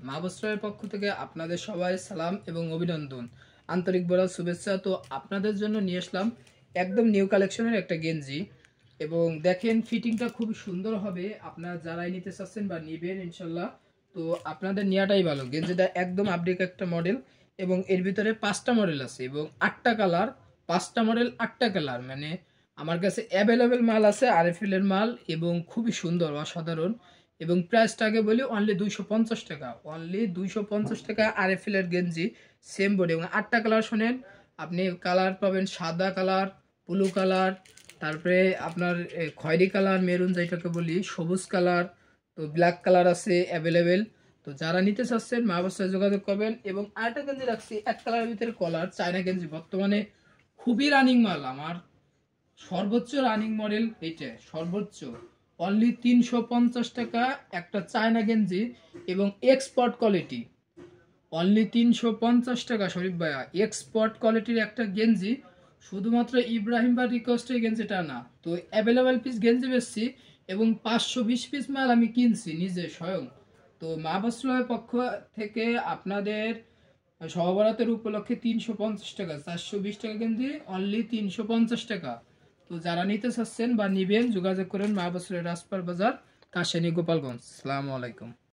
মা বস্ত্রের পক্ষ থেকে আপনাদের সবাই সালাম এবং অভিনন্দন, আন্তরিক বড় শুভেচ্ছা। তো আপনাদের জন্য নিয়ে আসলাম একদম নিউ কালেকশনের একটা গেঞ্জি এবং দেখেন ফিটিংটা খুব সুন্দর হবে। আপনারা যারাই নিতে চাচ্ছেন বা নেবেন ইনশাল্লাহ, তো আপনাদের নেওয়াটাই ভালো। গেঞ্জিটা একদম আপডেট একটা মডেল এবং এর ভিতরে 5টা মডেল আছে এবং 8টা কালার। 5টা মডেল 8টা কালার, মানে আমার কাছে অ্যাভেলেবেল মাল আছে, আরএফএল এর মাল এবং খুবই সুন্দর অসাধারণ। এবং প্রাইসটা আগে বলি, অনলি 250 টাকা, অনলি 250 টাকা আরএফএল এর গেঞ্জি সেম বডি এবং 8টা কালার। শোনেন, আপনি কালার পাবেন সাদা কালার, ব্লু কালার, তারপরে আপনার খয়েরি কালার, মেরুন যেটাকে বলি, সবুজ কালার, তো ব্ল্যাক কালার আছে অ্যাভেলেবেল। তো যারা নিতে চাচ্ছেন মা অবস্থায় যোগাযোগ করবেন। এবং আরেকটা গেঞ্জি রাখছি এক কালারের ভিতরে কলার, চায়না গেঞ্জি বর্তমানে খুবই রানিং মাল, আমার সর্বোচ্চ রানিং মডেল এইটা, সর্বোচ্চ অনলি 350 টাকা একটা চায়না গেঞ্জি এবং এক্সপোর্ট কোয়ালিটি। অনলি 350 টাকা শরীফ ভাইয়া, এক্সপোর্ট কোয়ালিটির একটা গেঞ্জি। শুধুমাত্র ইব্রাহিম বা রিকোয়েস্টের গেঞ্জিটা না, তো অ্যাভেলেবেল পিস গেঞ্জি বেচছি এবং 520 পিস মাল আমি কিনছি নিজে স্বয়ং। তো মা বস্ত্রালয়ের পক্ষ থেকে আপনাদের সহবরাতের উপলক্ষে 350 টাকা, 420 টাকা গেঞ্জি, অনলি 350 টাকা। তো যারা নিতে চাচ্ছেন বা নিবেন যোগাযোগ করেন মা বস্ত্রের রাজপার বাজার, কাশিয়ানী, গোপালগঞ্জ। আসসালামু আলাইকুম।